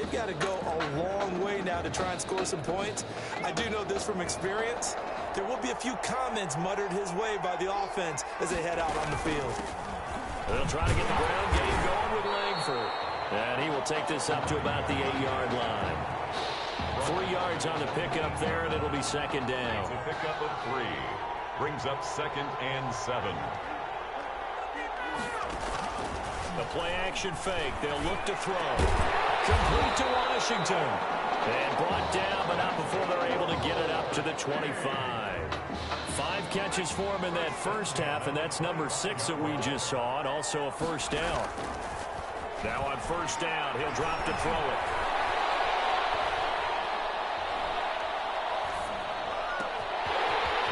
they've got to go a long way now to try and score some points. I do know this from experience. There will be a few comments muttered his way by the offense as they head out on the field. They'll try to get the ground game going with Langford. And he will take this up to about the 8-yard line. 3 yards on the pickup there, and it'll be second down. The pickup of 3 brings up 2nd and 7. The play-action fake. They'll look to throw. Complete to Washington. And brought down, but not before they're able to get it up to the 25. 5 catches for him in that first half, and that's number 6 that we just saw, and also a first down. Now on first down, he'll drop to throw it.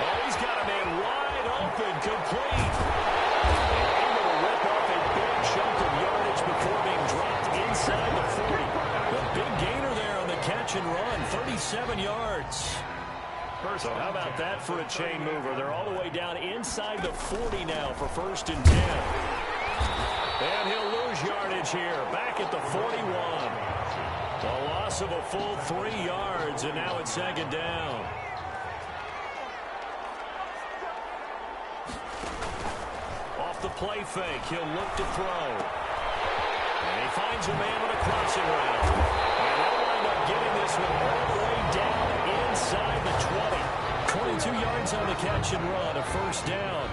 Oh, he's got a man wide open, complete. Able to rip off a big chunk of yardage before being dropped inside the 40. The big gainer there on the catch and run, 37 yards. So how about that for a chain mover? They're all the way down inside the 40 now for 1st and 10. And he'll lose yardage here, back at the 41. A loss of a full 3 yards, and now it's 2nd down. Off the play fake, he'll look to throw. And he finds a man with a crossing route. And they'll wind up getting this one all the way down inside the 20. 22 yards on the catch and run, a first down.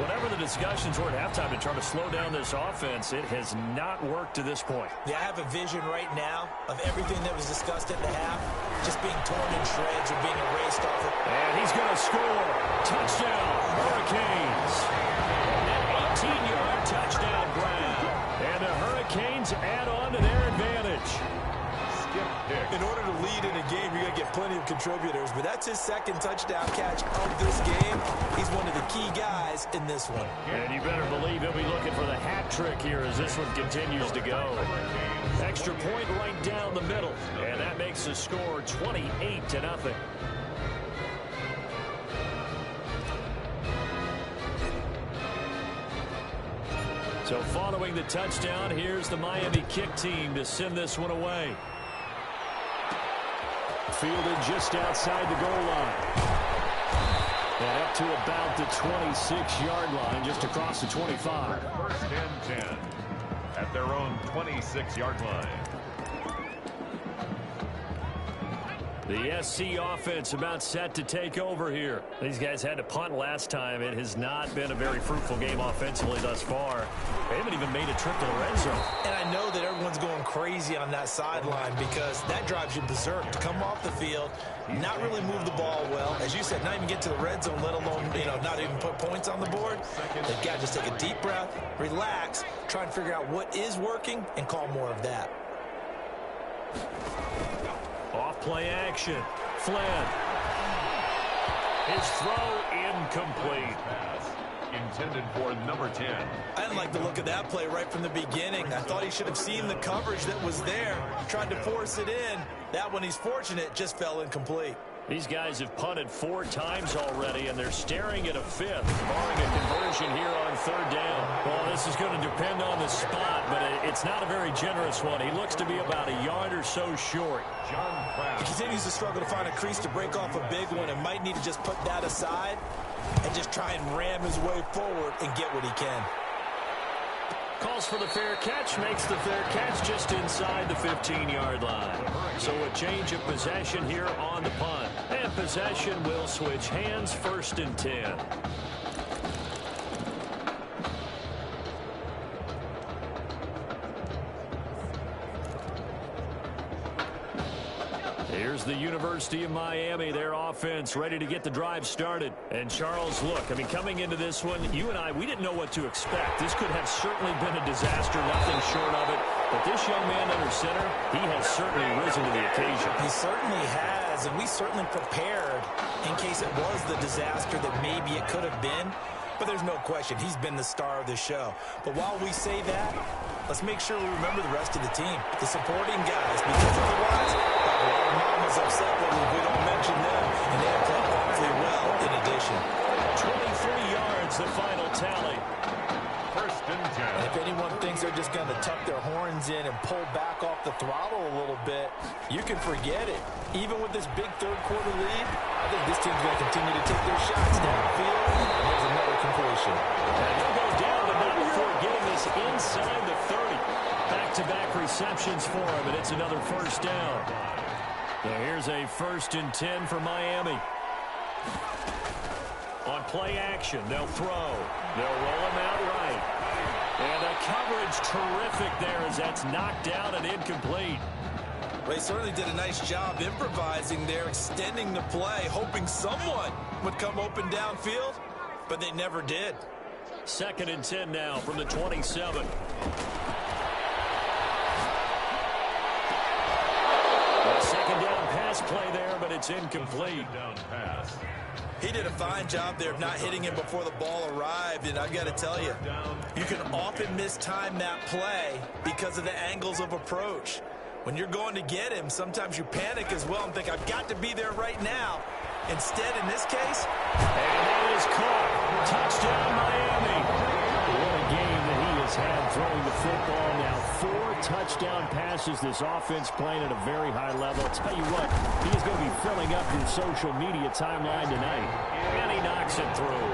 Whatever the discussions were at halftime to try to slow down this offense, it has not worked to this point. Yeah, I have a vision right now of everything that was discussed at the half just being torn in shreds or being erased off it. And he's going to score. Touchdown, Hurricanes. An 18-yard touchdown grab. And the Hurricanes add on to their advantage. In order to lead in a game, you're going to get plenty of contributors, but that's his 2nd touchdown catch of this game. He's one of the key guys in this one. And you better believe he'll be looking for the hat trick here as this one continues to go. Extra point right down the middle, and that makes the score 28-0. So following the touchdown, here's the Miami kick team to send this one away. Fielded just outside the goal line. And up to about the 26-yard line, just across the 25. 1st and 10 at their own 26-yard line. The SC offense about set to take over here. These guys had to punt last time. It has not been a very fruitful game offensively thus far. They haven't even made a trip to the red zone. And I know that everyone's going crazy on that sideline because that drives you berserk to come off the field, not really move the ball well. As you said, not even get to the red zone, let alone, not even put points on the board. They've got to just take a deep breath, relax, try and figure out what is working, and call more of that. Off play action. Flynn. His throw incomplete. Intended for number 10. I didn't like the look of that play right from the beginning. I thought he should have seen the coverage that was there, tried to force it in. That one, he's fortunate, just fell incomplete. These guys have punted 4 times already, and they're staring at a 5th, barring a conversion here on 3rd down. Well, this is going to depend on the spot, but it's not a very generous one. He looks to be about a yard or so short. He continues to struggle to find a crease to break off a big one and might need to just put that aside and just try and ram his way forward and get what he can. Calls for the fair catch, makes the fair catch just inside the 15-yard line. So a change of possession here on the punt. And possession will switch hands, 1st and 10. Here's the University of Miami, their offense ready to get the drive started. And Charles, look, I mean, coming into this one, you and I, we didn't know what to expect. This could have certainly been a disaster, nothing short of it. But this young man under center, he has certainly risen to the occasion. He certainly has, and we certainly prepared in case it was the disaster that maybe it could have been. But there's no question, he's been the star of the show. But while we say that, let's make sure we remember the rest of the team, the supporting guys, because otherwise, a lot of mama's upset with me if we don't mention them, and they have played awfully well in addition. 23 yards, the final tally. 1st and And if anyone thinks they're just going to tuck their horns in and pull back off the throttle a little bit, you can forget it. Even with this big third-quarter lead, I think this team's going to continue to take their shots downfield. And there's another completion. And he'll go down, but not before getting this inside the 30. Back-to-back receptions for him, and it's another first down. So here's a 1st and 10 for Miami. On play action, they'll throw. They'll roll him out right. And the coverage terrific there as that's knocked down and incomplete. Well, he certainly did a nice job improvising there, extending the play, hoping someone would come open downfield, but they never did. 2nd and 10 now from the 27. Second down pass play there, but it's incomplete. Down pass. He did a fine job there of not hitting him before the ball arrived, and I've got to tell you, you can often mistime that play because of the angles of approach. When you're going to get him, sometimes you panic as well and think, I've got to be there right now. Instead, in this case, and that is caught. Touchdown, Miami. What a game that he has had throwing the football now. 4 touchdown passes. This offense playing at a very high level. I'll tell you what, he is going to be filling up your social media timeline tonight. And he knocks it through.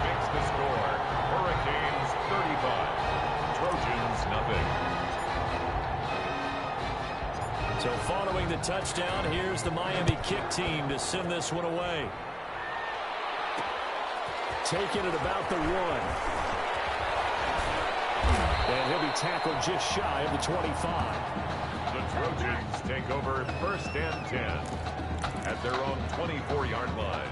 Makes the score. Hurricanes 35. Trojans nothing. So following the touchdown, here's the Miami kick team to send this one away. Taking it about the 1. And he'll be tackled just shy of the 25. The Trojans take over 1st and 10 at their own 24-yard line.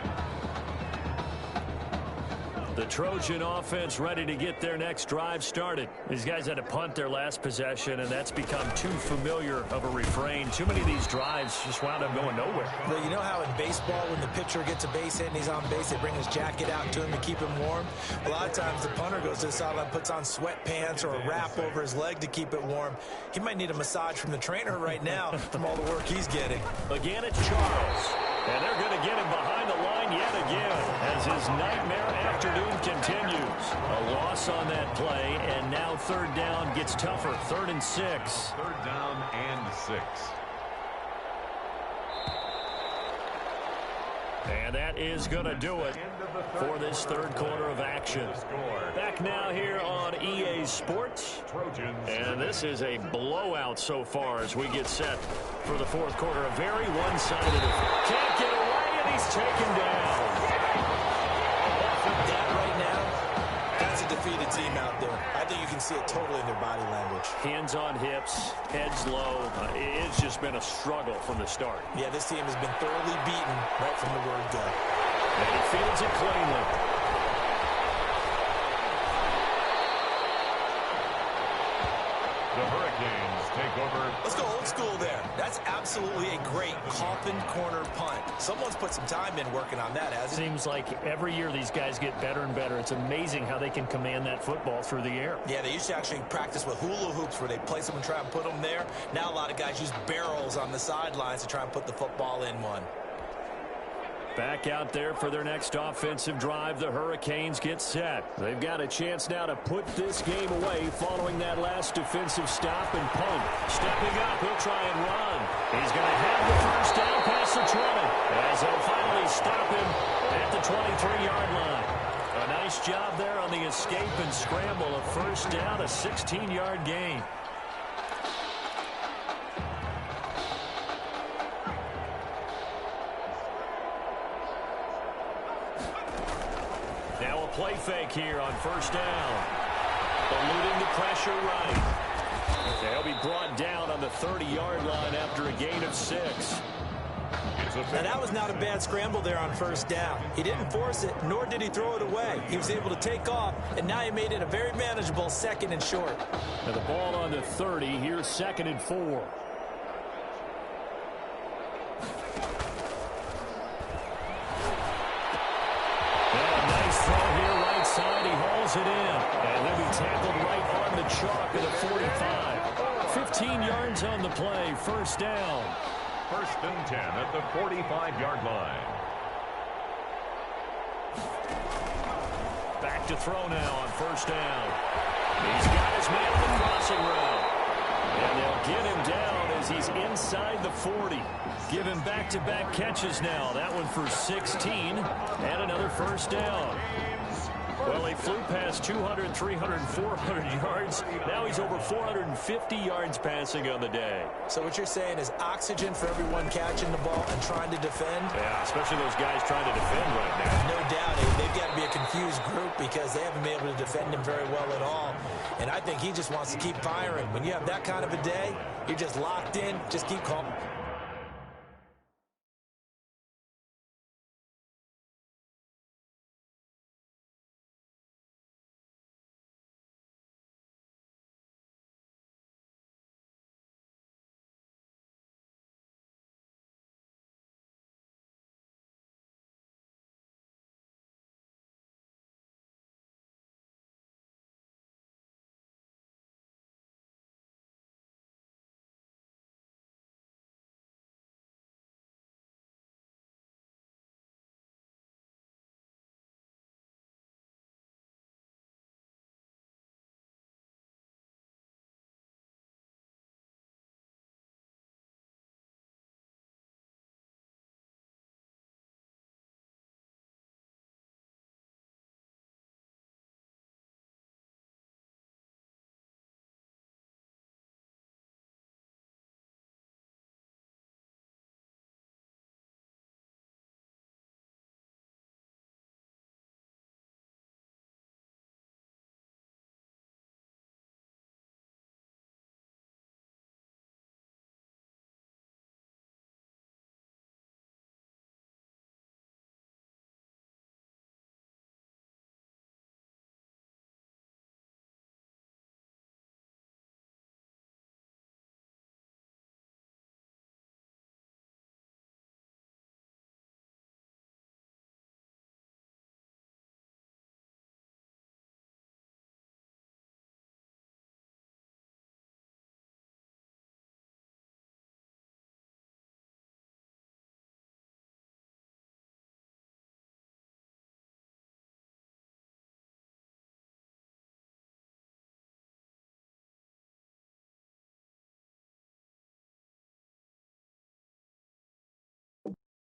The Trojan offense ready to get their next drive started. These guys had to punt their last possession, and that's become too familiar of a refrain. Too many of these drives just wound up going nowhere. Well, you know how in baseball, when the pitcher gets a base hit and he's on base, they bring his jacket out to him to keep him warm? A lot of times the punter goes to the sideline, puts on sweatpants or a wrap over his leg to keep it warm. He might need a massage from the trainer right now from all the work he's getting. Again, it's Charles. And they're going to get him behind the line yet again as his nightmare afternoon continues. A loss on that play, and now 3rd down gets tougher. 3rd and 6. 3rd down and 6. And that is going to do it for this 3rd quarter of action. Back now here on EA Sports. And this is a blowout so far as we get set for the 4th quarter. A very one-sided affair. Can't get away, and he's taken down. That right now, that's a defeated team out there. I think you can see it totally in their body language. Hands on hips, heads low. It's just been a struggle from the start. Yeah, this team has been thoroughly beaten right from the word go. And he fields it cleanly. The Hurricanes take over. Let's go old school there. That's absolutely a great coffin corner punt. Someone's put some time in working on that, hasn't it? Seems like every year these guys get better and better. It's amazing how they can command that football through the air. Yeah, they used to actually practice with hula hoops where they place them and try and put them there. Now a lot of guys use barrels on the sidelines to try and put the football in one. Back out there for their next offensive drive. The Hurricanes get set. They've got a chance now to put this game away following that last defensive stop and punt. Stepping up, he'll try and run. He's going to have the first down past the 20 as they'll finally stop him at the 23-yard line. A nice job there on the escape and scramble. A first down, a 16-yard gain. Now a play fake here on first down. Eluding the pressure right. They'll be brought down on the 30-yard line after a gain of 6. Now that was not a bad scramble there on first down. He didn't force it, nor did he throw it away. He was able to take off, and now he made it a very manageable 2nd and short. Now the ball on the 30. Here's 2nd and 4. He hauls it in, and he'll be tackled right on the chalk at the 45. 15 yards on the play, first down. 1st and 10 at the 45-yard line. Back to throw now on first down. He's got his man on the crossing route. And they'll get him down as he's inside the 40. Give him back-to-back catches now. That one for 16 and another first down. Well, he flew past 200, 300, 400 yards. Now he's over 450 yards passing on the day. So what you're saying is oxygen for everyone catching the ball and trying to defend? Yeah, especially those guys trying to defend right now. No doubt. They've got to be a confused group because they haven't been able to defend him very well at all. And I think he just wants to keep firing. When you have that kind of a day, you're just locked in. Just keep calling.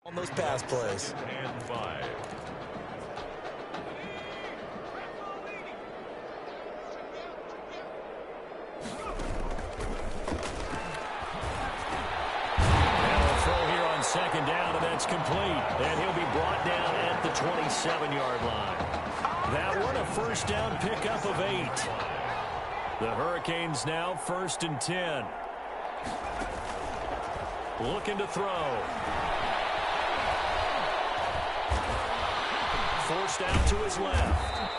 On those pass plays. And 5. Second down, and that's complete. And he'll be brought down at the 27-yard line. That one, a first down pickup of 8. The Hurricanes now 1st and 10. Looking to throw. Forced out to his left.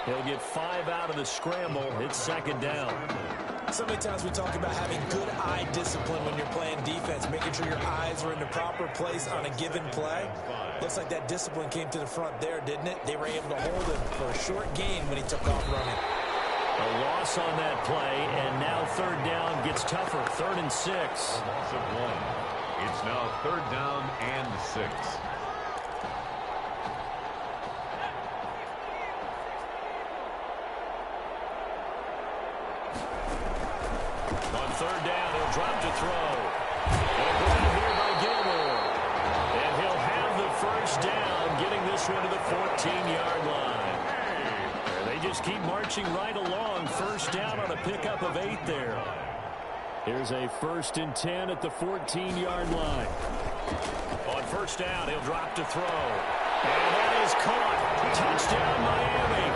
He'll get 5 out of the scramble. It's second down. So many times we talk about having good eye discipline when you're playing defense, making sure your eyes are in the proper place on a given play. Looks like that discipline came to the front there, didn't it? They were able to hold him for a short gain when he took off running. A loss on that play, and now third down gets tougher. 3rd and 6. A loss of 1. It's now 3rd down and 6. On 3rd down, he'll drop to throw. And brought here by Gilmore. And he'll have the first down, getting this one to the 14-yard line. And they just keep marching right along. First down on a pickup of 8 there. Here's a 1st and 10 at the 14-yard line. On first down, he'll drop to throw. And that is caught. Touchdown, Miami.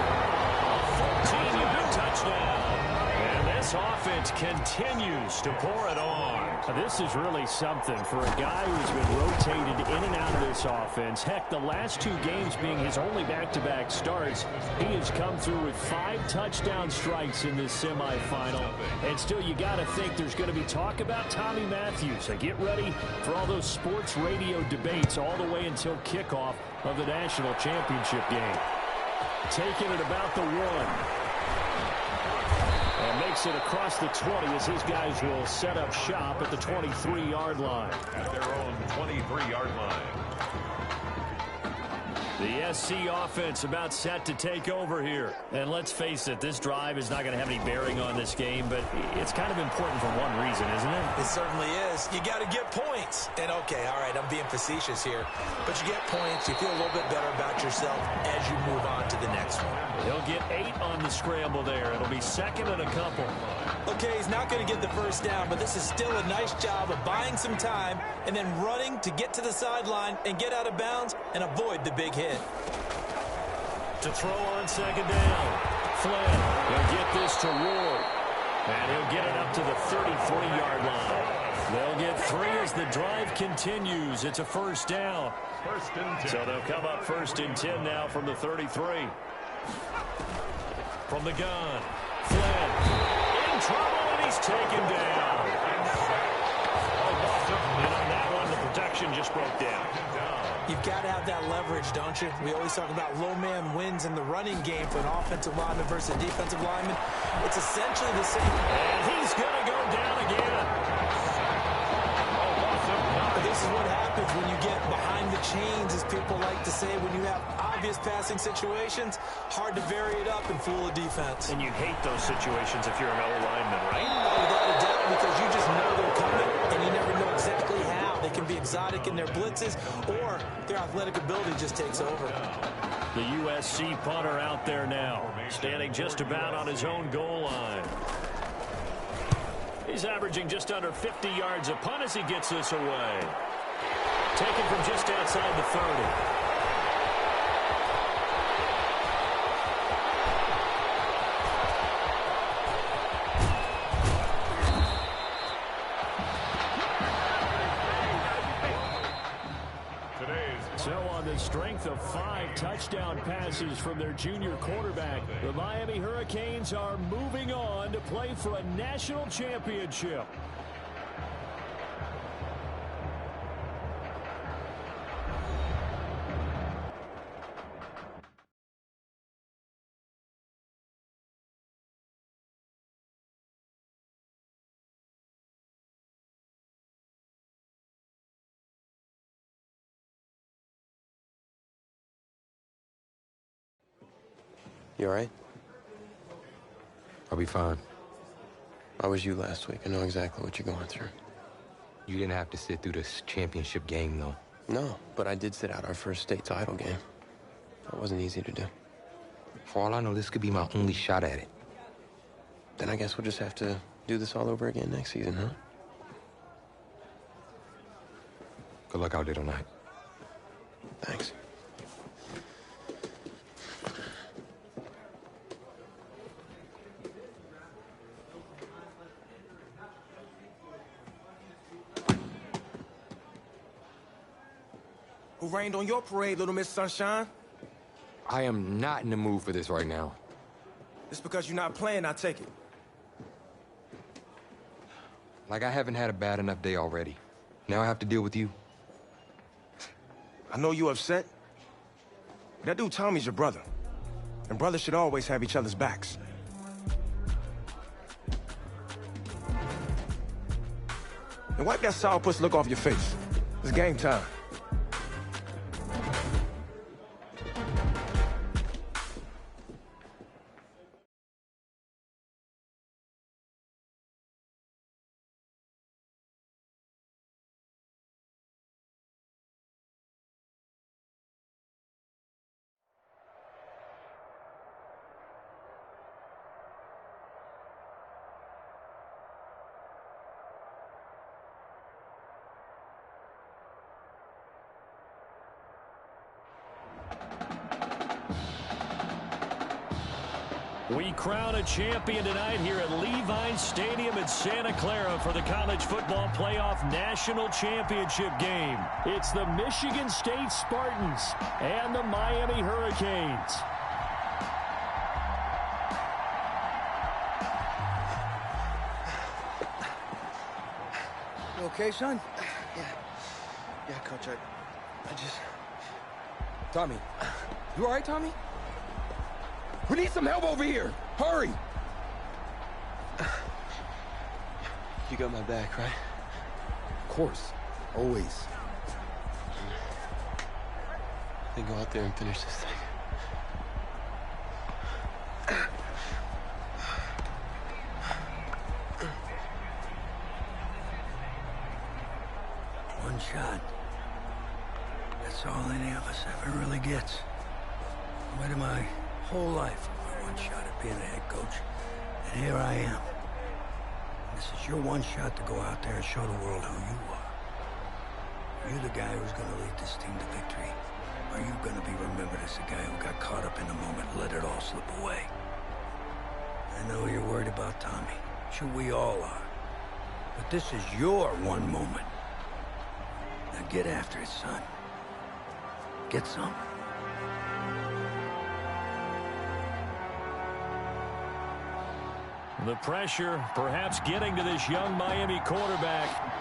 A 14-yard touchdown. This offense continues to pour it on. This is really something for a guy who's been rotated in and out of this offense. Heck, the last 2 games being his only back-to-back starts, he has come through with 5 touchdown strikes in this semifinal. And still, you got to think there's going to be talk about Tommy Matthews. So get ready for all those sports radio debates all the way until kickoff of the national championship game. Taking it about the 1. And makes it across the 20 as his guys will set up shop at the 23-yard line. At their own 23-yard line. The SC offense about set to take over here. And let's face it, this drive is not going to have any bearing on this game, but it's kind of important for one reason, isn't it? It certainly is. You got to get points. And, okay, all right, I'm being facetious here. But you get points, you feel a little bit better about yourself as you move on to the next one. He'll get 8 on the scramble there. It'll be second and a couple. Okay, he's not going to get the first down, but this is still a nice job of buying some time and then running to get to the sideline and get out of bounds and avoid the big hit. To throw on second down. Flynn will get this to Ward. And he'll get it up to the 33-yard line. They'll get 3 as the drive continues. It's a first down. First and 10. So they'll come up first and 10 now from the 33. From the gun. Flynn in trouble, and he's taken down. And on that one, the protection just broke down. You've got to have that leverage, don't you? We always talk about low man wins in the running game for an offensive lineman versus a defensive lineman. It's essentially the same. And he's going to go down again. This is what happens when you get behind the chains, as people like to say. When you have obvious passing situations, hard to vary it up and fool a defense. And you hate those situations if you're an O-lineman, right? Without a doubt, because you just know they're coming, and you never know exactly how. They can be exotic in their blitzes, or their athletic ability just takes over. The USC punter out there now, standing just about on his own goal line. He's averaging just under 50 yards a punt as he gets this away. Taken from just outside the 30. So on the strength of 5 touchdown passes from their junior quarterback, the Miami Hurricanes are moving on to play for a national championship. You all right? I'll be fine. I was you last week. I know exactly what you're going through. You didn't have to sit through this championship game, though. No, but I did sit out our first state title game. That wasn't easy to do. For all I know, this could be my only shot at it. Then I guess we'll just have to do this all over again next season, huh? Good luck out there tonight. Thanks. Who rained on your parade, Little Miss Sunshine? I am not in the mood for this right now. It's because you're not playing, I take it. Like I haven't had a bad enough day already. Now I have to deal with you. I know you're upset. That dude Tommy's your brother. And brothers should always have each other's backs. And wipe that sourpuss look off your face. It's game time. We crown a champion tonight here at Levine Stadium in Santa Clara for the College Football Playoff National Championship game. It's the Michigan State Spartans and the Miami Hurricanes. You okay, son? Yeah, Coach, I just... Tommy. You all right, Tommy? We need some help over here. Hurry! You got my back, right? Of course. Always. They go out there and finish this thing. One shot. That's all any of us ever really gets. I waited my whole life for my one shot at being a head coach. And here I am. This is your one shot to go out there and show the world who you are. Are you the guy who's going to lead this team to victory? Or are you going to be remembered as the guy who got caught up in the moment and let it all slip away? I know you're worried about Tommy. Sure, we all are. But this is your one moment. Now get after it, son. Get some. The pressure perhaps getting to this young Miami quarterback.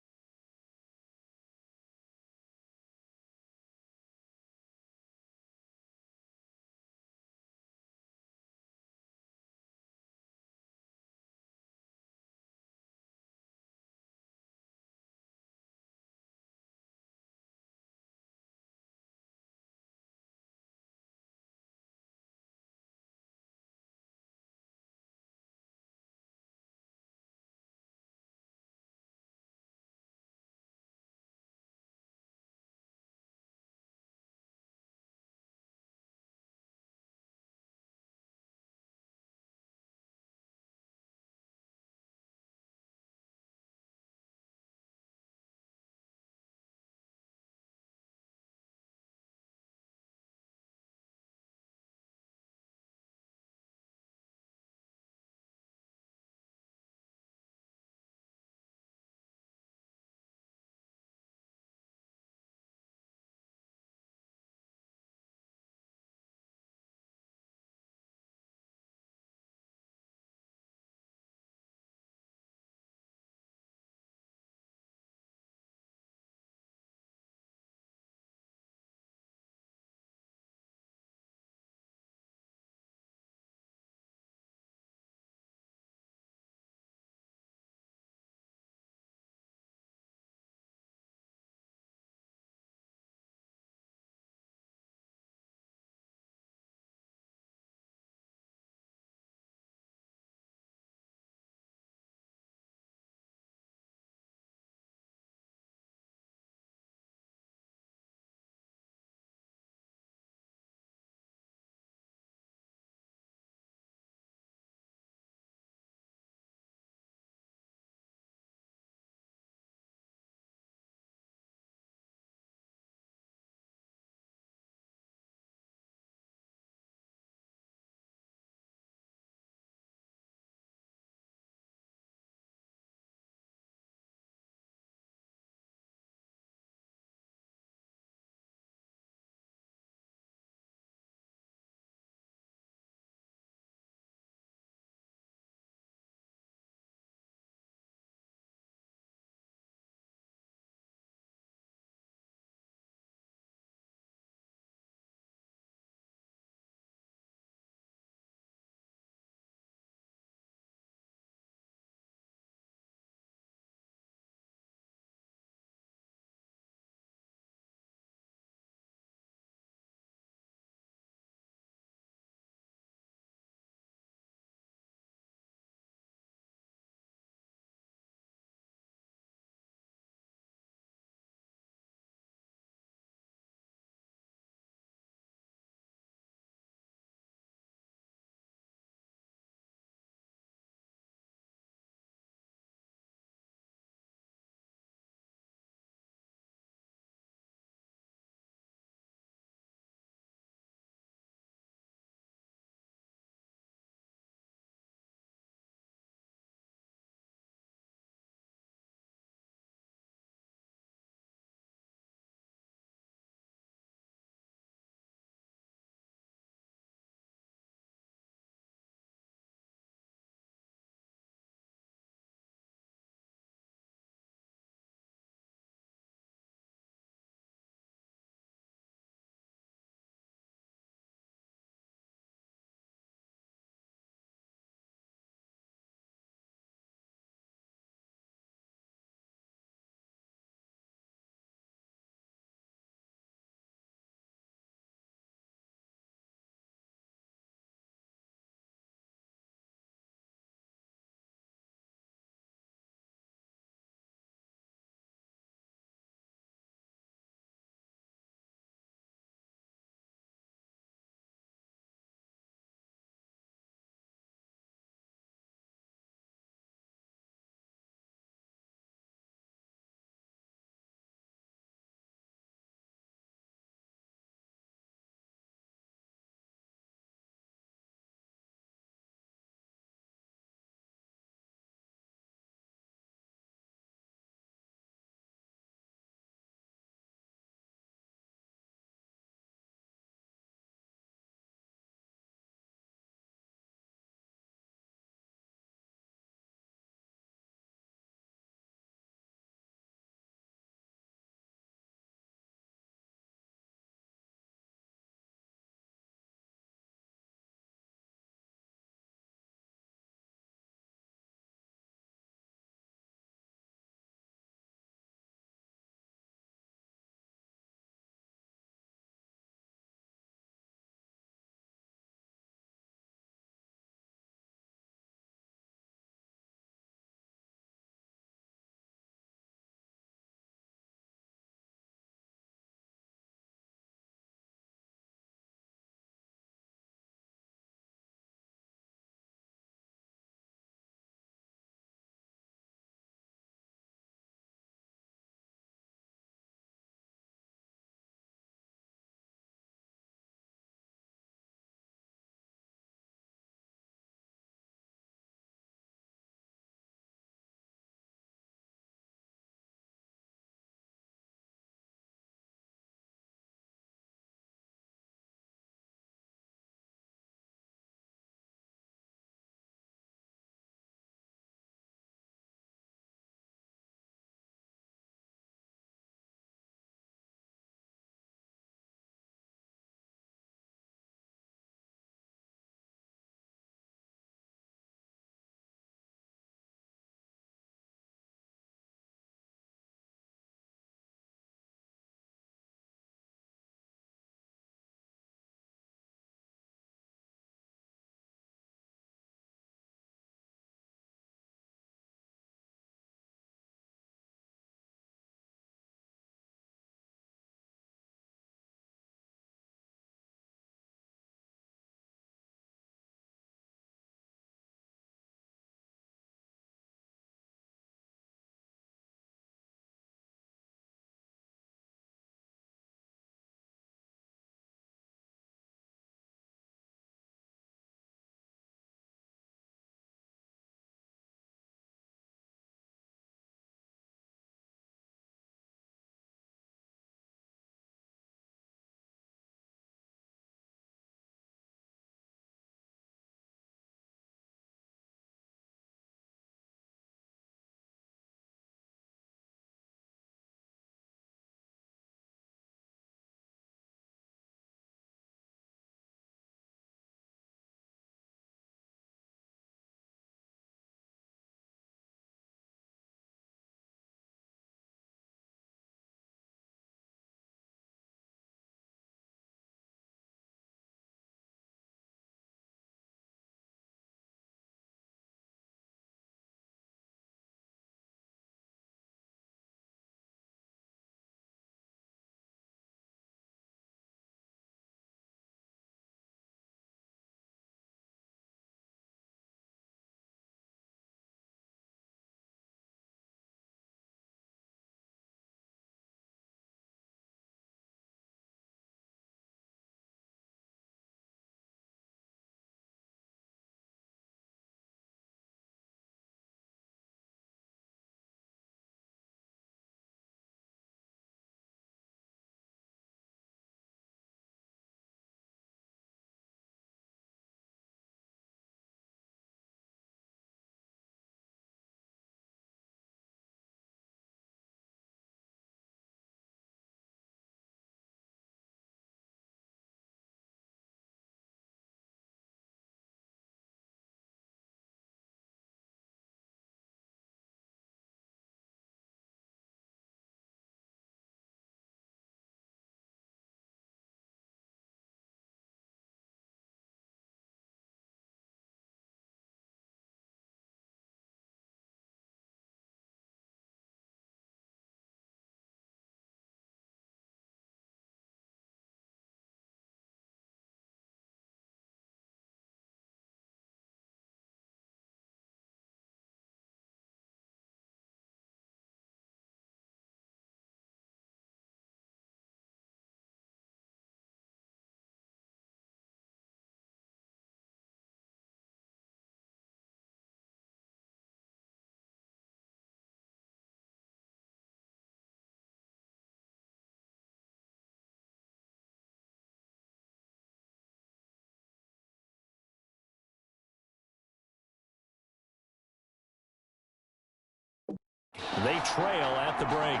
They trail at the break.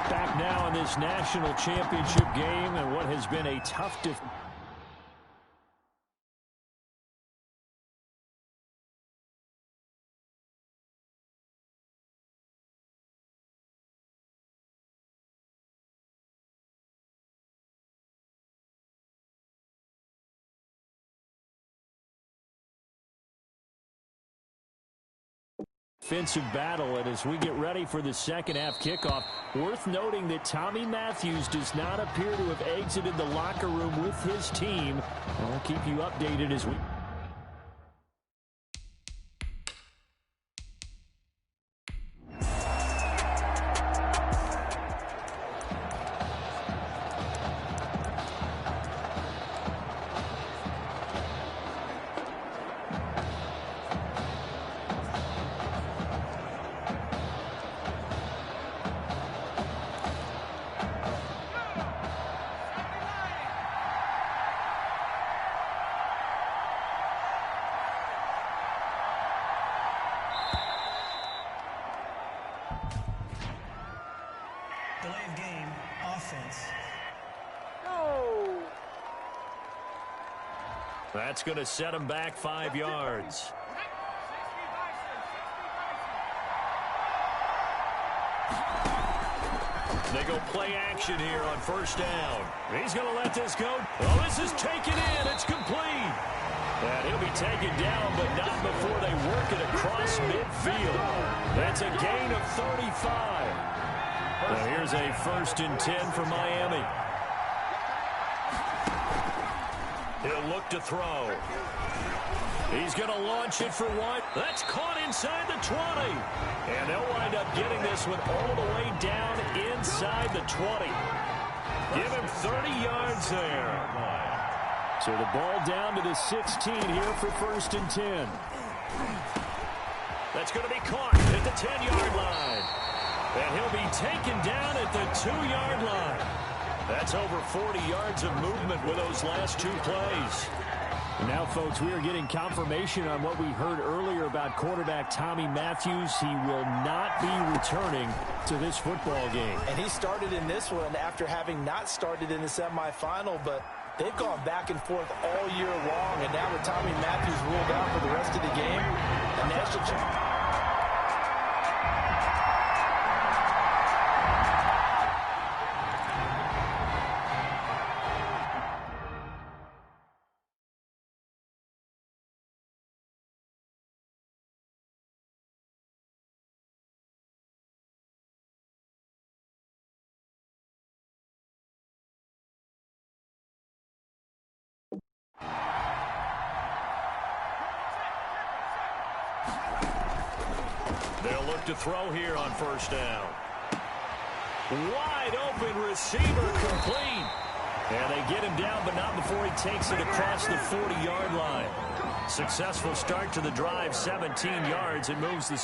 Back now in this national championship game and what has been a tough defense. Defensive battle, and as we get ready for the second half kickoff, worth noting that Tommy Matthews does not appear to have exited the locker room with his team. I'll keep you updated as we... Delay of game, offense. No! That's going to set him back 5 yards. They go play action here on first down. He's going to let this go. Oh, this is taken in. It's complete. And he'll be taken down, but not before they work it across midfield. That's a gain of 35. Well, here's a 1st and 10 for Miami. He'll look to throw. He's going to launch it for one. That's caught inside the 20. And they'll wind up getting this one all the way down inside the 20. Give him 30 yards there. So the ball down to the 16 here for 1st and 10. That's going to be caught at the 10-yard line. And he'll be taken down at the 2-yard line. That's over 40 yards of movement with those last 2 plays. Now, folks, we are getting confirmation on what we heard earlier about quarterback Tommy Matthews. He will not be returning to this football game. And he started in this one after having not started in the semifinal, but they've gone back and forth all year long. And now with Tommy Matthews ruled out for the rest of the game, the national championship. They'll look to throw here on first down. Wide open receiver complete. And they get him down, but not before he takes it across the 40-yard line. Successful start to the drive, 17 yards. It moves the...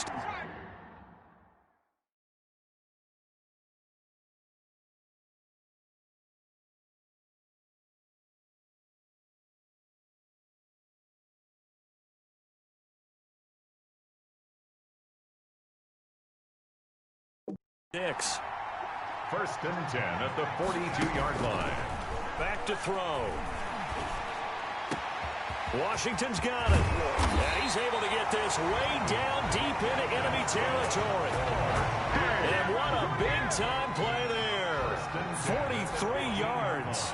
Six. 1st and 10 at the 42-yard line. Back to throw. Washington's got it. And he's able to get this way down deep into enemy territory. And what a big-time play there. 43 yards.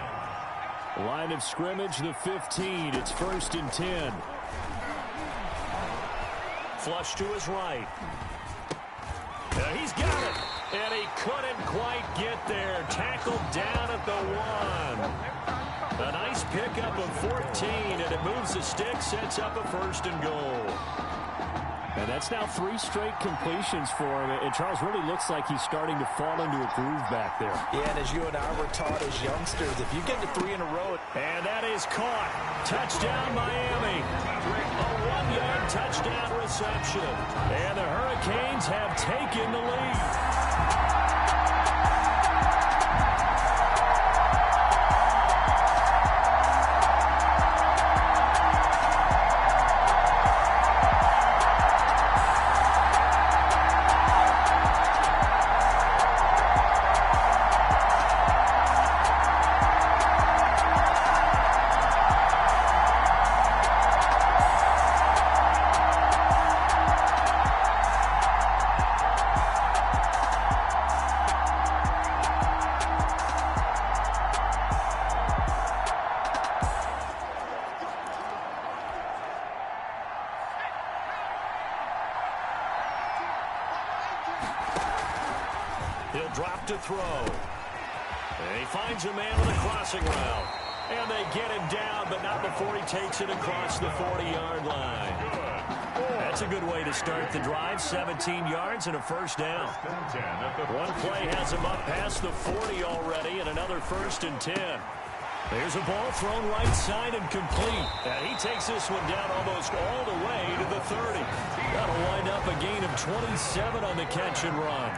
Line of scrimmage, the 15. It's 1st and 10. Flush to his right. And he's got it. And he couldn't quite get there. Tackled down at the 1. A nice pickup of 14, and it moves the stick, sets up a 1st and goal. And that's now 3 straight completions for him. And Charles really looks like he's starting to fall into a groove back there. Yeah, and as you and I were taught as youngsters, if you get to 3 in a row. And that is caught. Touchdown, Miami. A 1-yard touchdown reception. And the Hurricanes have taken the lead. drop to throw. And he finds a man with a crossing route. And they get him down, but not before he takes it across the 40-yard line. That's a good way to start the drive. 17 yards and a first down. One play has him up past the 40 already, and another 1st and 10. There's a ball thrown right side and complete. And he takes this one down almost all the way to the 30. That'll wind up a gain of 27 on the catch and run.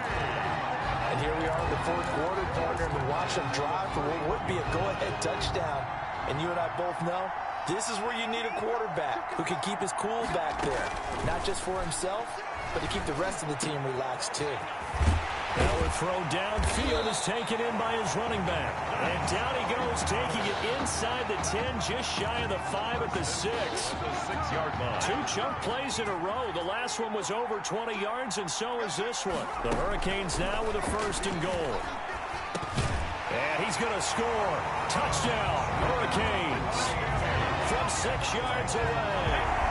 And here we are in the 4th quarter, partner, and watch them drive for what would be a go-ahead touchdown. And you and I both know this is where you need a quarterback who can keep his cool back there. Not just for himself, but to keep the rest of the team relaxed, too. Now a throw downfield is taken in by his running back. And down he goes, taking it inside the 10, just shy of the 5 at the 6. The 6-yard line. 2 chunk plays in a row. The last one was over 20 yards, and so is this one. The Hurricanes now with a 1st and goal. And he's going to score. Touchdown, Hurricanes. From 6 yards away.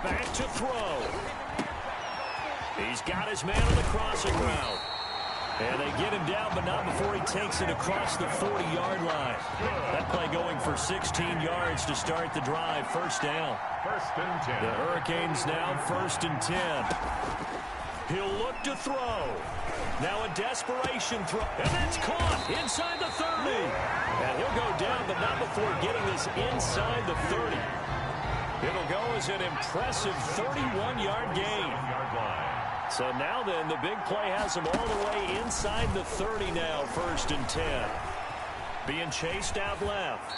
Back to throw. He's got his man on the crossing route. And they get him down, but not before he takes it across the 40-yard line. That play going for 16 yards to start the drive. 1st down. 1st and 10. The Hurricanes now 1st and 10. He'll look to throw. Now a desperation throw. And it's caught inside the 30. And he'll go down, but not before getting this inside the 30. It'll go as an impressive 31-yard gain. So now then, the big play has him all the way inside the 30 now, 1st and 10. Being chased out left.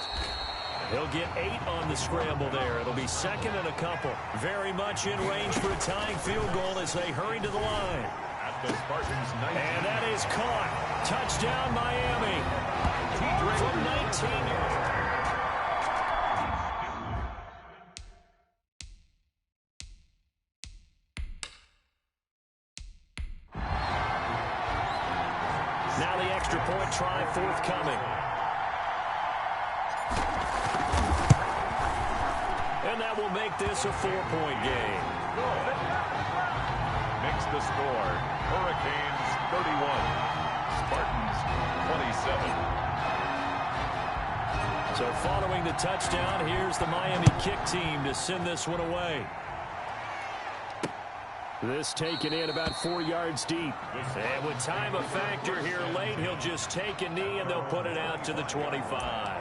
He'll get 8 on the scramble there. It'll be 2nd and a couple. Very much in range for a tying field goal as they hurry to the line. At the Spartans' 19. And that is caught. Touchdown, Miami. From 19 yards. Now the extra point try forthcoming. And that will make this a 4-point game. Makes the score. Hurricanes 31. Spartans 27. So following the touchdown, here's the Miami kick team to send this one away. This taken in about 4 yards deep. And with time a factor here late, he'll just take a knee and they'll put it out to the 25.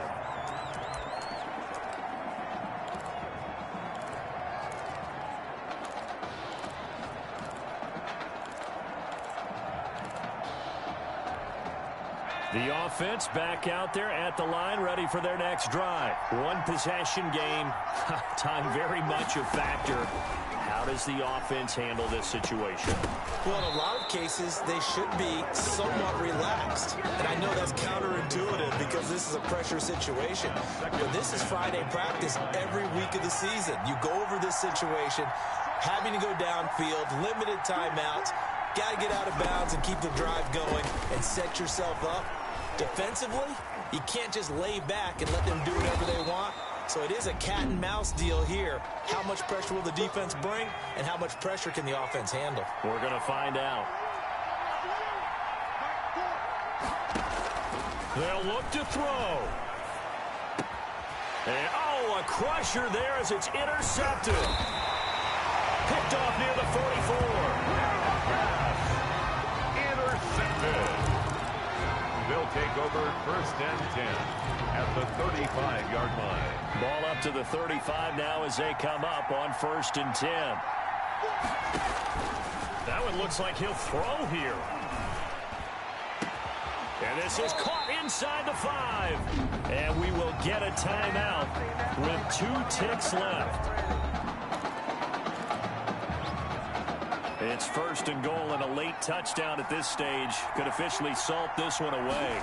The offense back out there at the line, ready for their next drive. One possession game. Time very much a factor. How does the offense handle this situation? Well, in a lot of cases, they should be somewhat relaxed. And I know that's counterintuitive because this is a pressure situation. But this is Friday practice every week of the season. You go over this situation, having to go downfield, limited timeouts, got to get out of bounds and keep the drive going and set yourself up. Defensively, you can't just lay back and let them do whatever they want. So it is a cat and mouse deal here. How much pressure will the defense bring, and how much pressure can the offense handle? We're going to find out. They'll look to throw. And, a crusher there as it's intercepted. Picked off near the 44. Intercepted. They'll take over 1st and 10 at the 35-yard line. Ball up to the 35 now as they come up on 1st and 10. That one looks like he'll throw here. And this is caught inside the 5. And we will get a timeout with 2 ticks left. It's 1st and goal, and a late touchdown at this stage could officially salt this one away.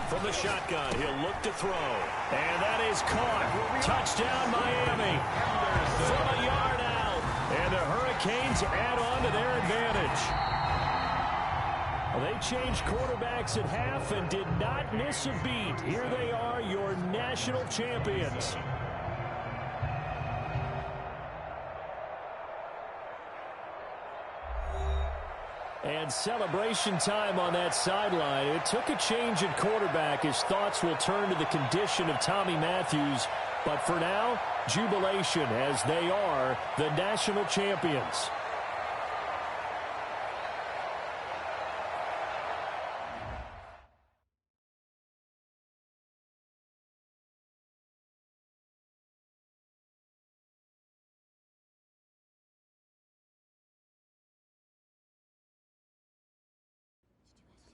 From the shotgun, he'll look to throw. And that is caught. Touchdown, Miami. From a yard out. And the Hurricanes add on to their advantage. Well, they changed quarterbacks at half and did not miss a beat. Here they are, your national champions. And celebration time on that sideline. It took a change at quarterback as thoughts will turn to the condition of Tommy Matthews. But for now, jubilation as they are the national champions.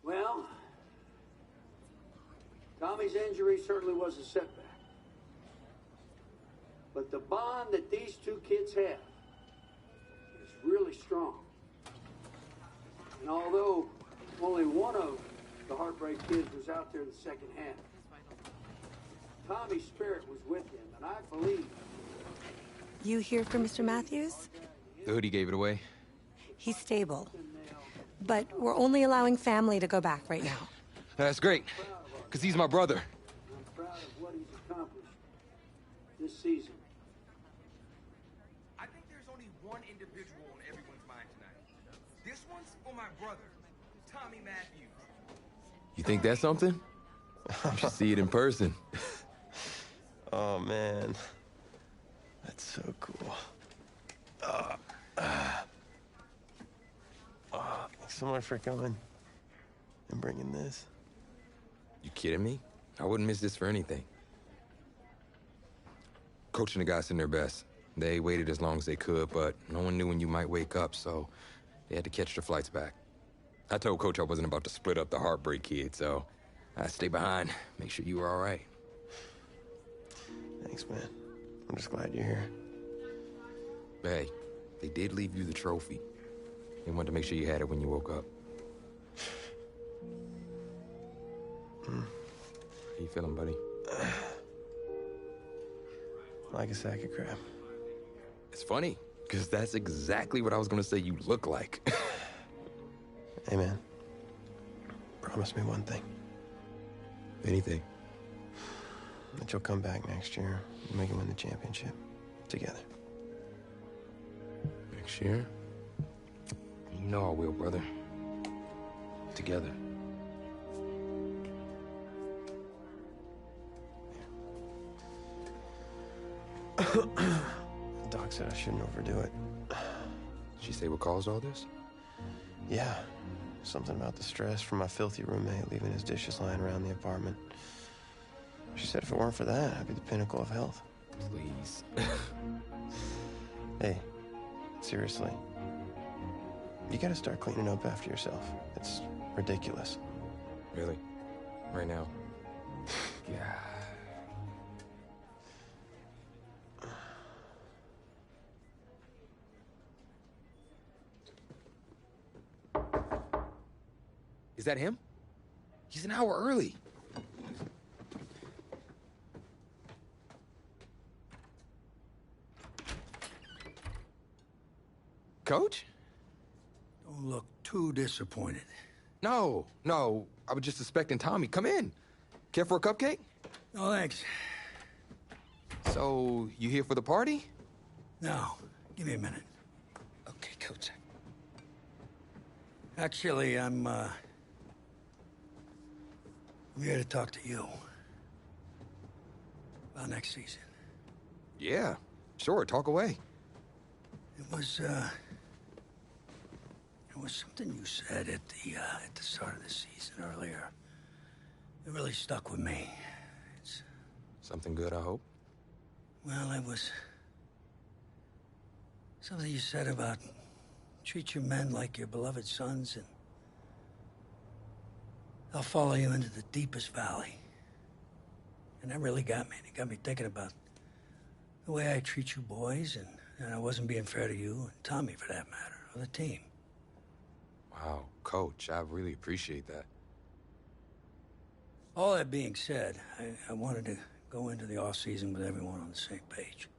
Well, Tommy's injury certainly was a setback. But the bond that these two kids have is really strong. And although only one of the Heartbreak Kids was out there in the second half, Tommy's spirit was with him, and I believe... You here for Mr. Matthews? The hoodie gave it away. He's stable. But we're only allowing family to go back right now. That's great, because he's my brother. I'm proud of what he's accomplished this season. I think there's only one individual on everyone's mind tonight. This one's for my brother, Tommy Matthews. You think that's something? You should see it in person. Oh, man. That's so cool. Thanks so much for coming and bringing this. You kidding me? I wouldn't miss this for anything. Coach and the guys in their best. They waited as long as they could, but no one knew when you might wake up, so they had to catch their flights back. I told Coach I wasn't about to split up the Heartbreak Kid, so I stayed behind, make sure you were all right. Thanks, man. I'm just glad you're here. But hey, they did leave you the trophy. They wanted to make sure you had it when you woke up. How you feeling, buddy? Like a sack of crap. It's funny, because that's exactly what I was going to say you look like. Hey, man. Promise me one thing. Anything. That you'll come back next year and make it win the championship. Together. Next year? You know I will, brother. Together. Doc said I shouldn't overdo it. Did she say what caused all this? Yeah. Something about the stress from my filthy roommate leaving his dishes lying around the apartment. She said if it weren't for that, I'd be the pinnacle of health. Please. Hey, seriously. You gotta start cleaning up after yourself. It's ridiculous. Really? Right now? Yeah. Is that him? He's an hour early. Coach? Don't look too disappointed. No. I was just suspecting Tommy. Come in. Care for a cupcake? No, thanks. So, you here for the party? No, give me a minute. Okay, Coach. Actually, I'm here to talk to you about next season. Yeah, sure, talk away. It was something you said at the start of the season earlier. It really stuck with me. It's... Something good, I hope? Well, it was something you said about treat your men like your beloved sons, and they'll follow you into the deepest valley. And that really got me. It got me thinking about the way I treat you boys, and I wasn't being fair to you, and Tommy for that matter, or the team. Wow, Coach, I really appreciate that. All that being said, I wanted to go into the off-season with everyone on the same page.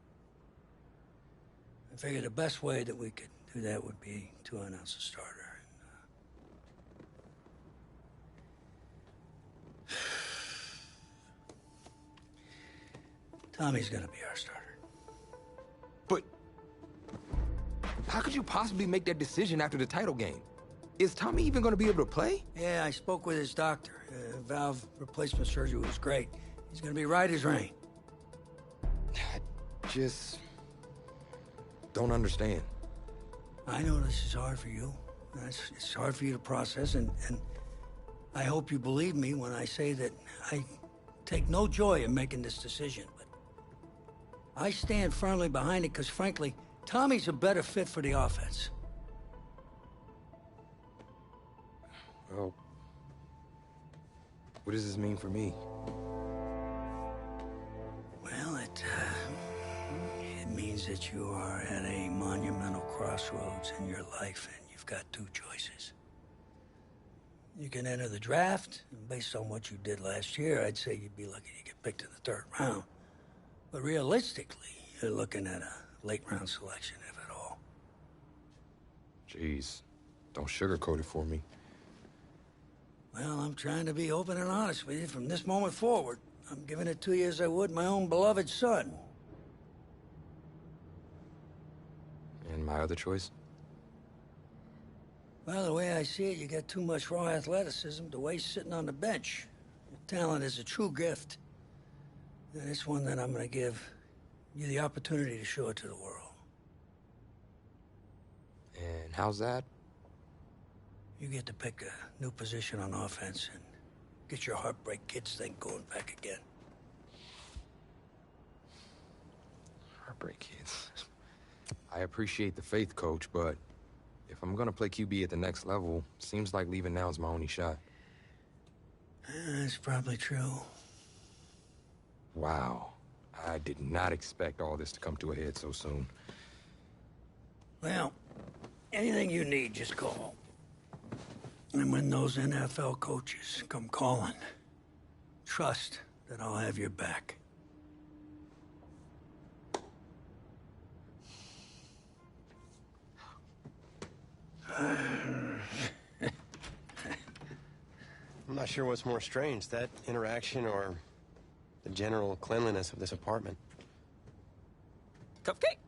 I figured the best way that we could do that would be to announce a starter. Tommy's gonna be our starter. But how could you possibly make that decision after the title game? Is Tommy even going to be able to play? Yeah, I spoke with his doctor. Valve replacement surgery was great. He's gonna be right as rain. I just don't understand. I know this is hard for you. It's hard for you to process, and I hope you believe me when I say that I take no joy in making this decision, but I stand firmly behind it because, frankly, Tommy's a better fit for the offense. Well, what does this mean for me? Well, it means that you are at a monumental crossroads in your life, and you've got two choices. You can enter the draft, and based on what you did last year, I'd say you'd be lucky to get picked in the third round. But realistically, you're looking at a late-round selection, if at all. Jeez, don't sugarcoat it for me. Well, I'm trying to be open and honest with you from this moment forward. I'm giving it to you as I would my own beloved son. And my other choice? Well, the way I see it, you got too much raw athleticism to waste sitting on the bench. Your talent is a true gift. And it's one that I'm going to give you the opportunity to show it to the world. And how's that? You get to pick a new position on offense and get your Heartbreak Kids thing going back again. Heartbreak Kids. I appreciate the faith, Coach, but if I'm gonna play QB at the next level, seems like leaving now is my only shot. That's probably true. Wow. I did not expect all this to come to a head so soon. Well, anything you need, just call. And when those NFL coaches come calling, trust that I'll have your back. I'm not sure what's more strange, that interaction or the general cleanliness of this apartment. Cupcake?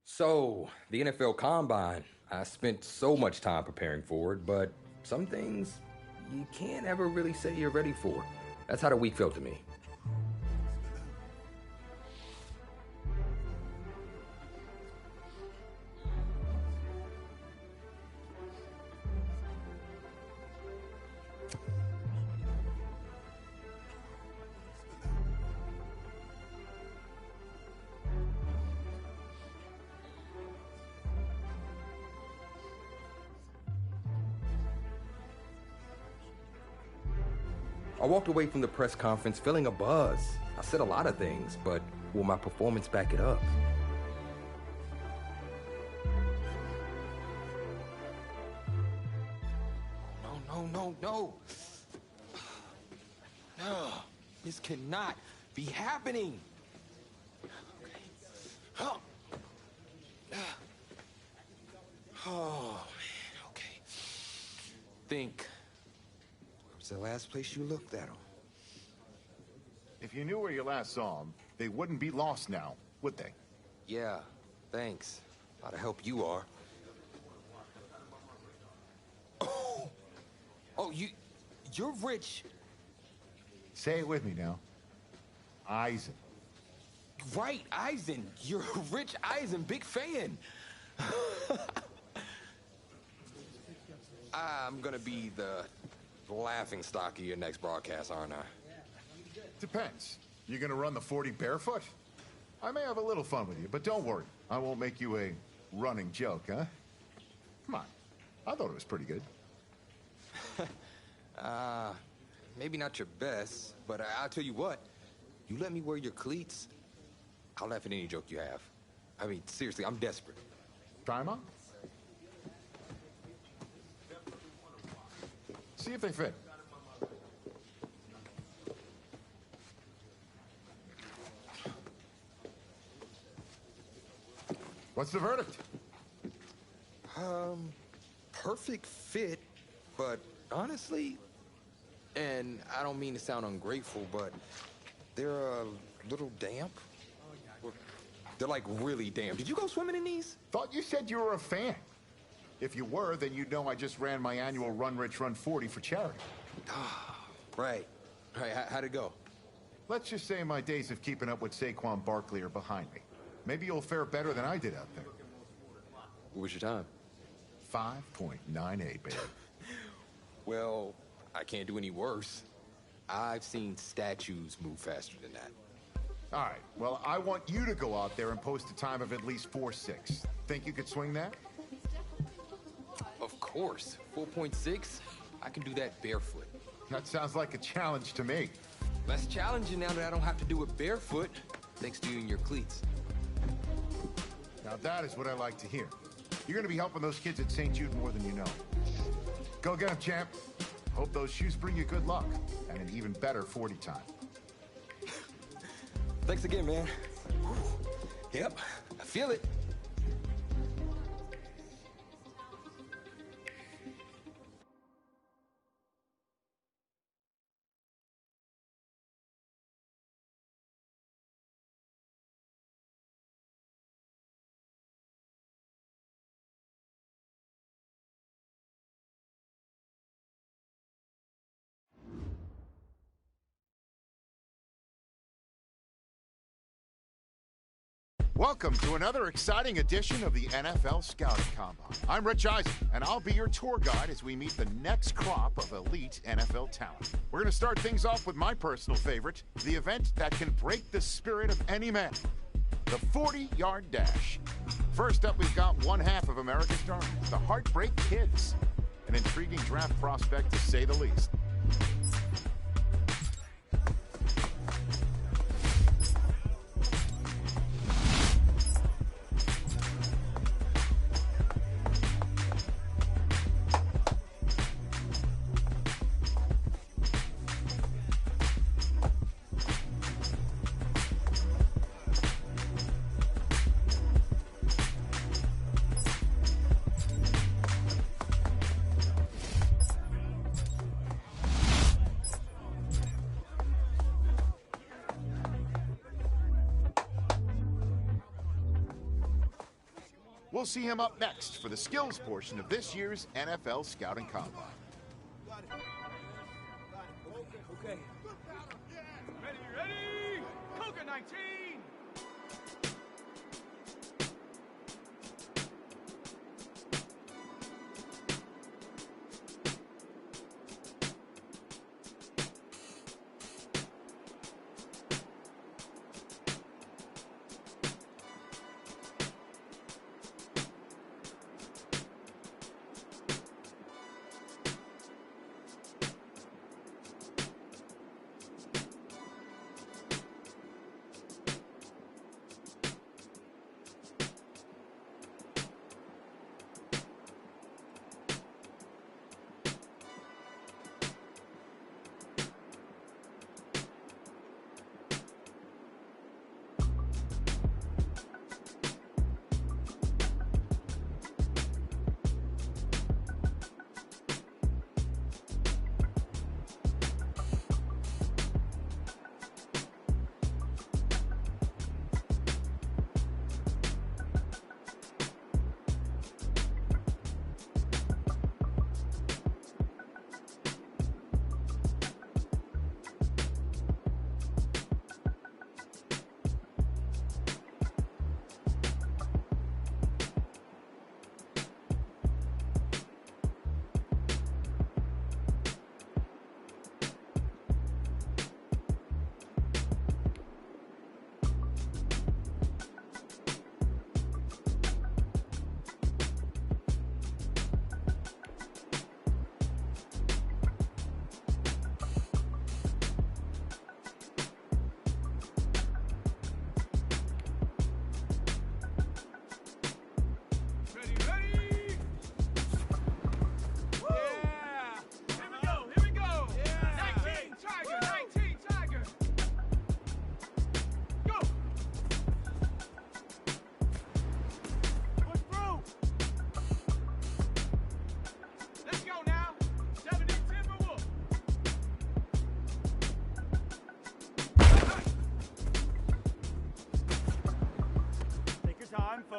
So, the NFL Combine, I spent so much time preparing for it, but some things you can't ever really say you're ready for. That's how the week felt to me. I walked away from the press conference feeling a buzz. I said a lot of things, but will my performance back it up? No. No, this cannot be happening. Okay. Oh, man, okay. Think. Where was the last place you looked at him? If you knew where you last saw them, they wouldn't be lost now, would they? Yeah, thanks. A lot of help you are. Oh, you're rich. Say it with me now. Eisen. Right, Eisen. You're Rich Eisen, big fan. I'm gonna be the laughing stock of your next broadcast, aren't I? Depends. You gonna run the 40 barefoot? I may have a little fun with you, but don't worry. I won't make you a running joke, huh? Come on. I thought it was pretty good. Maybe not your best, but I'll tell you what. You let me wear your cleats, I'll laugh at any joke you have. I mean, seriously, I'm desperate. Try 'em on. See if they fit. What's the verdict? Perfect fit, but honestly, and I don't mean to sound ungrateful, but they're a little damp. They're like really damp. Did you go swimming in these? Thought you said you were a fan. If you were, then you'd know I just ran my annual Run Rich Run 40 for charity. Right. How'd it go? Let's just say my days of keeping up with Saquon Barkley are behind me. Maybe you'll fare better than I did out there. What was your time? 5.98, baby. Well, I can't do any worse. I've seen statues move faster than that. All right, well, I want you to go out there and post a time of at least 4.6. Think you could swing that? Of course. 4.6? I can do that barefoot. That sounds like a challenge to me. Less challenging now that I don't have to do it barefoot, thanks to you and your cleats. Now that is what I like to hear. You're going to be helping those kids at St. Jude more than you know. Go get them, champ. Hope those shoes bring you good luck and an even better 40 time. Thanks again, man. Yep, I feel it. Welcome to another exciting edition of the NFL Scouting Combine. I'm Rich Eisen, and I'll be your tour guide as we meet the next crop of elite NFL talent. We're going to start things off with my personal favorite, the event that can break the spirit of any man, the 40-yard dash. First up, we've got one half of America's darlings, the Heartbreak Kids, an intriguing draft prospect to say the least. We'll see him up next for the skills portion of this year's NFL Scouting Combine. Okay. Ready? Coca 19!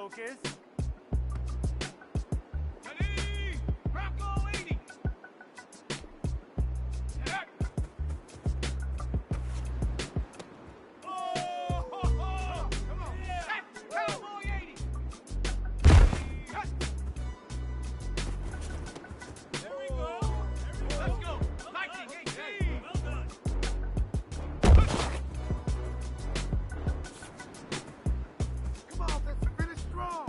Focus. Ready! Rocco 80! Oh! Come on! Hey, Cowboy 80! There we go! Let's go! Lightning 18! Well done! Come on, let's finish strong!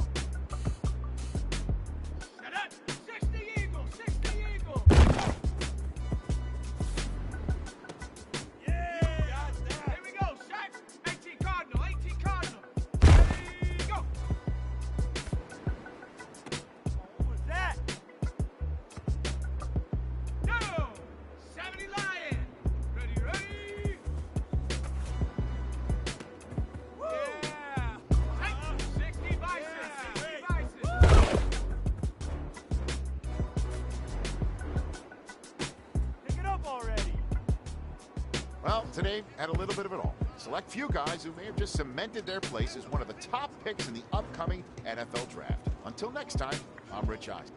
Shut up! 60 Eagle! 60 Eagle! Yeah! Here we go, shot! 18 Cardinal! 18 Cardinal! Ready, go! What was that? No! 70 Lion! Ready, ready! Yeah! 60 Bison! 60 Bison! Pick it up already! Well, today had a little bit of it all. Select few guys who may have just cemented their place as one of the top picks in the upcoming NFL draft. Until next time, I'm Rich Eisen.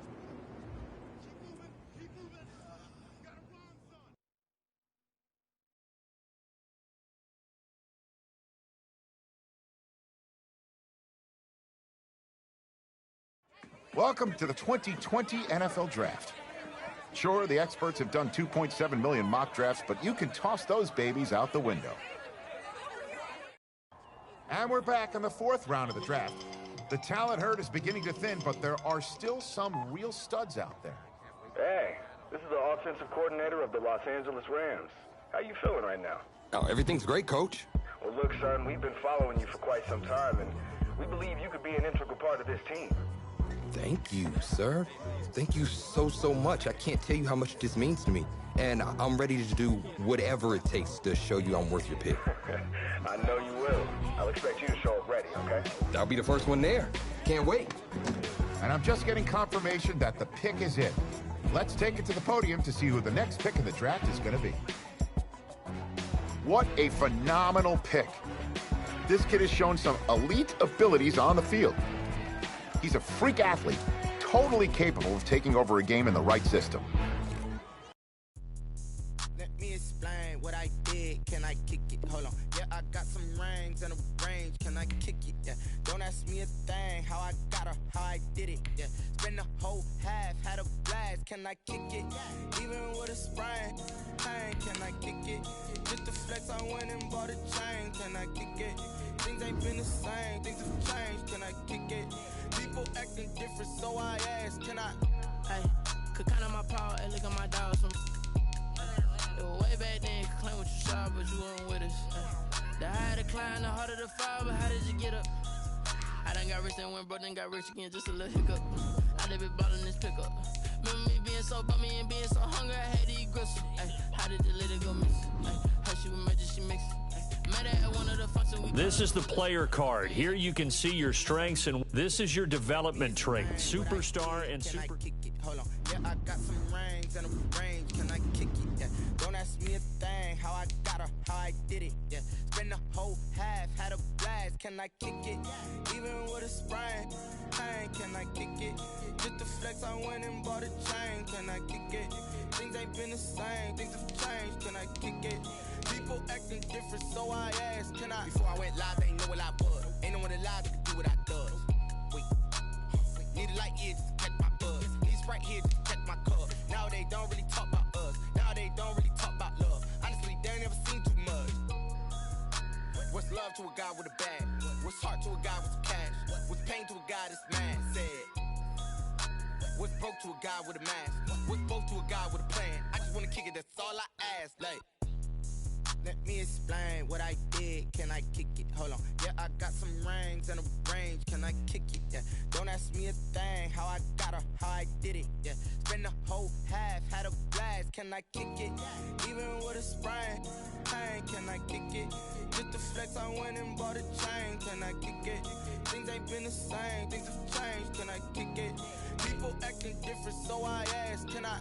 Welcome to the 2020 NFL Draft. Sure, the experts have done 2.7 million mock drafts, but you can toss those babies out the window. And we're back in the fourth round of the draft. The talent herd is beginning to thin, but there are still some real studs out there. Hey, this is the offensive coordinator of the Los Angeles Rams. How you feeling right now? Oh, everything's great, Coach. Well, look, son, we've been following you for quite some time, and we believe you could be an integral part of this team. Thank you, sir. Thank you so much. I can't tell you how much this means to me. And I'm ready to do whatever it takes to show you I'm worth your pick. I know you will. I'll expect you to show up ready, okay? I'll be the first one there. Can't wait. And I'm just getting confirmation that the pick is in. Let's take it to the podium to see who the next pick in the draft is going to be. What a phenomenal pick. This kid has shown some elite abilities on the field. He's a freak athlete, totally capable of taking over a game in the right system. Let me explain what I did. Can I kick it? Hold on. Yeah, I got some rings and a range. Can I kick it? Yeah. Don't ask me a thing. How I got her, how I did it. Yeah. Spend the whole half, had a blast. Can I kick it? Even with a sprain. Pain, can I kick it? Just to flex, I went and bought a chain. Can I kick it? Things ain't been the same. Things have changed. Can I kick it? People acting different, so I asked, can I? Hey, could count on my power, hey, look at my dogs. It was way back then, could claim what you saw, but you weren't with us. The higher the climb, the harder the fall, but how did you get up? I done got rich and went broke, then got rich again, just a little hiccup. I done been ballin' this pickup. Remember me being so bummy and being so hungry, I had to eat gristle. Ay, how did the lady go miss? How she was magic, she mixed. This is the player card. Here you can see your strengths, and this is your development trait. Superstar and super. Can I kick it? Hold on. Yeah, I got some rings and a range. Can I kick it? Yeah. Don't ask me a thing. How I got her, how I did it. Yeah. Spend the whole half, had a blast. Can I kick it? Even with a sprain. Pain, can I kick it? Just to flex, I went and bought a chain. Can I kick it? Things ain't been the same. Things have changed. Can I kick it? People acting different, so I asked, can I? Before I went live, they ain't know what I was. Ain't no one alive that could do what I does. Wait. Need a light here just to catch my buzz. Need Sprite here just to catch my cup. Now they don't really talk about us. Now they don't really talk about love. Honestly, they ain't never seen too much. What's love to a guy with a bag? What's heart to a guy with some cash? What's pain to a guy that's mad? Said. What's broke to a guy with a mask? What's broke to a guy with a plan? I just wanna kick it, that's all I ask. Like, let me explain what I did. Can I kick it? Hold on. Yeah, I got some rings and a range. Can I kick it? Yeah. Don't ask me a thing. How I got her, how I did it. Yeah. Spend the whole half, had a blast. Can I kick it? Even with a sprain. Pain, can I kick it? Just to flex, I went and bought a chain. Can I kick it? Things ain't been the same. Things have changed. Can I kick it? People acting different, so I asked, can I?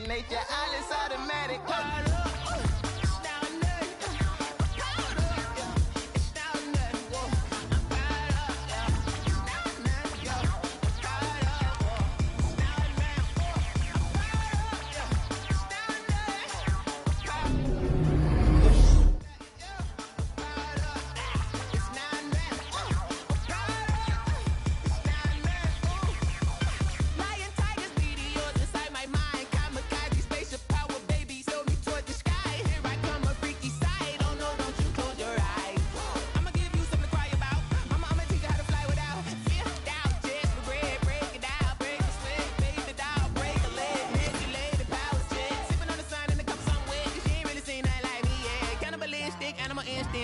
second nature. All is automatic.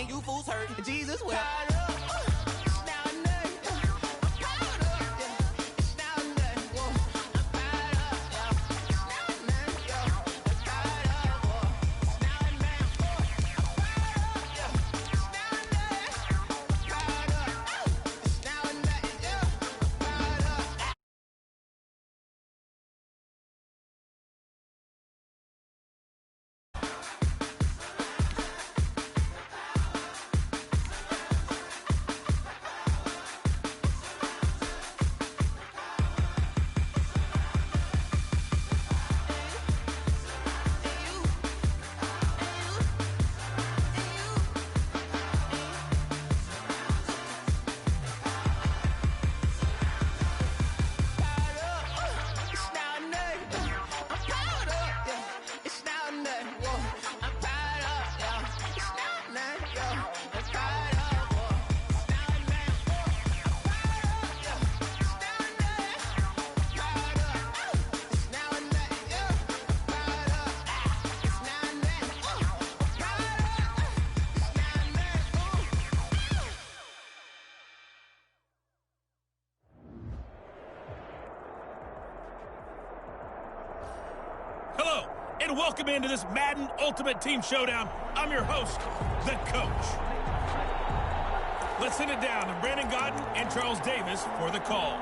You fools hurt. Jesus will. Hello, and welcome into this Madden Ultimate Team Showdown. I'm your host, the Coach. Let's sit it down to Brandon Godden and Charles Davis for the call.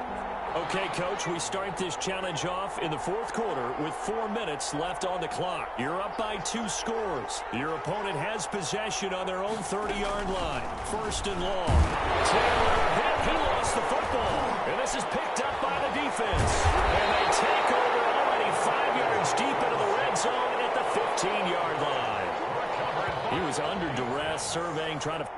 Okay, Coach, we start this challenge off in the fourth quarter with 4 minutes left on the clock. You're up by 2 scores. Your opponent has possession on their own 30-yard line. First and long. Taylor hit. He lost the football. And this is picked up by the defense. And they take over already 5 yards deep into the red zone at the 15-yard line. He was under duress, surveying, trying to...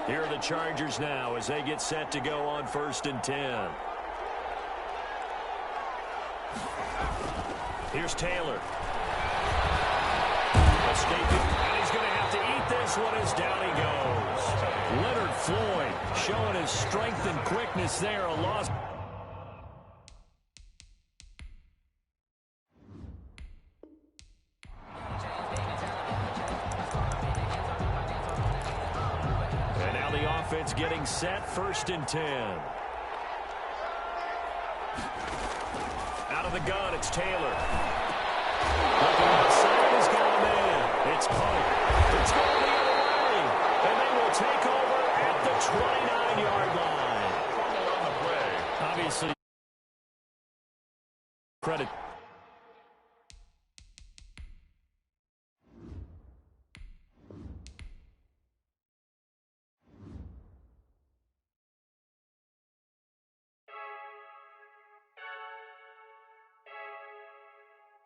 Here are the Chargers now as they get set to go on 1st and 10. Here's Taylor. Escaping, and he's going to have to eat this one as down he goes. Leonard Floyd showing his strength and quickness there. A loss. Offense getting set, 1st and 10. Out of the gun, it's Taylor. Looking outside, he's going in. It's Pope. It's going the other way. And they will take over at the 29-yard line. Obviously, credit.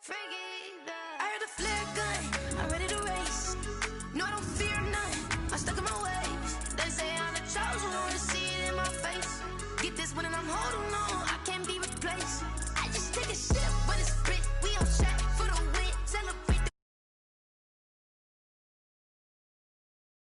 I heard the flare gun, I'm ready to race. No, I don't fear none. I'm stuck in my way.